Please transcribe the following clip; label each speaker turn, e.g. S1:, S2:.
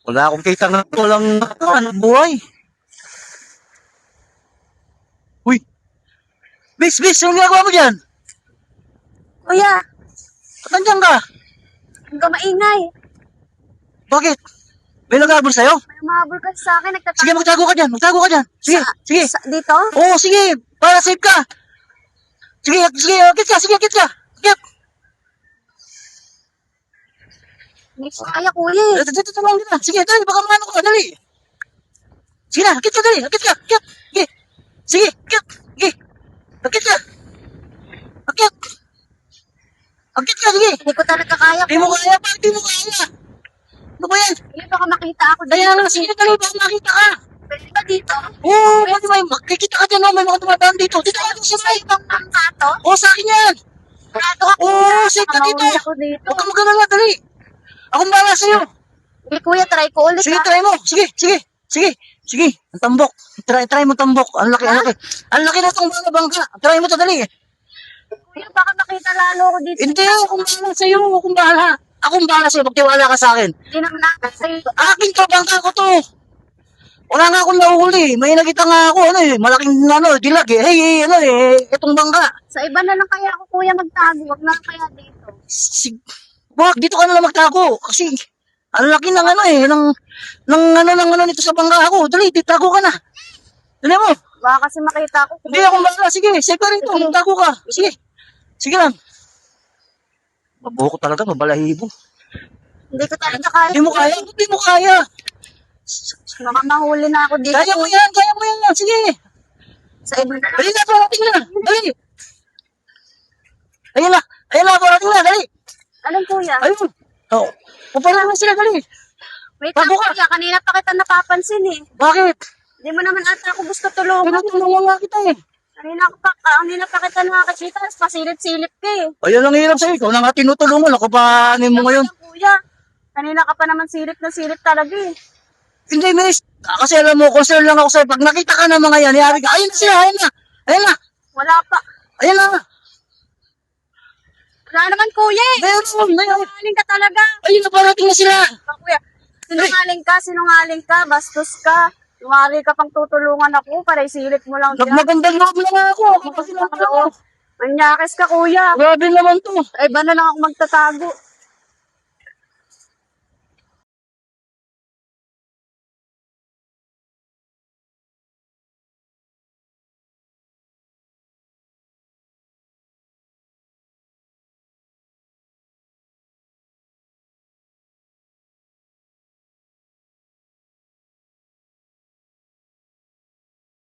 S1: Wala akong kita na walang buhay. Uy! Bis! Anong ginagawa mo dyan?
S2: Kuya,
S1: Ba't nandiyan ka?
S2: ang maingay.
S1: Bakit? May nag-aabol sa'yo?
S2: May umabol kasi sa akin,
S1: Sige, magtago ka dyan. Sige, sige.
S2: Dito?
S1: Oo, sige. Para safe ka. Sige, akit ka. Akit.
S2: Kaya kuya eh.
S1: Dito lang kita. Sige, dali. Baka maano ka. Dali. Sige na, akit ka, dali. Akit ka. Sige, akit. Sige. Akit ka. Akit ka, sige.
S2: Hindi ko talaga kaya.
S1: Di mo kaya. Bakit di mo kaya? Ano ba yan?
S2: Kuya, baka makita ako dito.
S1: Kaya nga, sige, dali. Baka makita ka.
S2: Pwede ba dito?
S1: Oo, pwede ba? Makikita ka dyan. May mga tumataan dito. Dito ka dito sa may.
S2: Ibang bangka to?
S1: Oo, sa akin yan.
S2: Prato ako.
S1: Oo, safe ka dito.
S2: Mahuli ako dito.
S1: Huwag ka magkalala, dali. Akong bahala sa'yo.
S2: Hindi kuya, try ko ulit.
S1: Sige,
S2: ha?
S1: try mo. Sige. Ang tambok. Try mo tambok. Ang laki. Ang laki na itong mga bangka. Try mo to, dali.
S2: Kuya, baka makita lalo ako dito.
S1: Hindi, akong bahala sa'yo. Akong bahala sa'yo. Magtiwala ka sa akin.
S2: Hindi naman ako sa'yo.
S1: Akin to, bangka ko to. Wala nga akong nahuhuli. May nakita nga ako, malaking, dilag eh. Hey, itong bangka.
S2: Sa iba na lang kaya ako kuya magtago. Wag na lang kaya dito.
S1: Wag, dito ka na lang magtago. Kasi, ang laki ng ng nito sa bangka ako. Dali, ditago ka na. Dali mo.
S2: Baka kasi makita ako.
S1: Hindi ako bahala. Sige, safe ka rito. Magtago ka. Sige lang. Mabuho ko talaga, mabalahibo.
S2: Hindi ko talaga kaya.
S1: Hindi mo kaya.
S2: Baka mahuli na ako dito.
S1: Kaya mo yan. Sige.
S2: Sa iba na lang.
S1: Dali na, parating na. Dali. Ayun na, parating na. Dali.
S2: Anong kuya?
S1: Ayun. Oo. Paparating na sila, dali.
S2: Wait lang
S1: Tago ka.
S2: kuya. Kanina pa kita napapansin eh.
S1: Bakit?
S2: Hindi mo naman ata ako gusto tulungan.
S1: Tinutulungan nga kita eh.
S2: Kanina pa kita nakakita. Pasilip-silip ka eh.
S1: Ayun ang hirap sa'yo. Ikaw na nga tinutulungan. Ako pa mo ngayon.
S2: Kuya, kanina ka pa naman silip na silip talaga eh.
S1: Hindi, miss. Kasi alam mo, concern lang ako sa'yo. Pag nakita ka ng mga yan, yari ka. Ayun na.
S2: Wala pa.
S1: Ayun na.
S2: Wala naman kuya eh.
S1: Ayun.
S2: Sinungaling ka talaga.
S1: Ayun na, parating na sila.
S2: Kuya, sinungaling ka, bastos ka. Lumari ka pang tutulungan ako para isilip mo lang dyan.
S1: Magandang loob na nga ako. Ako kasi lang ako.
S2: Manyakis ka kuya.
S1: Grabe naman to.
S2: Ay, ba na lang ako magtatago.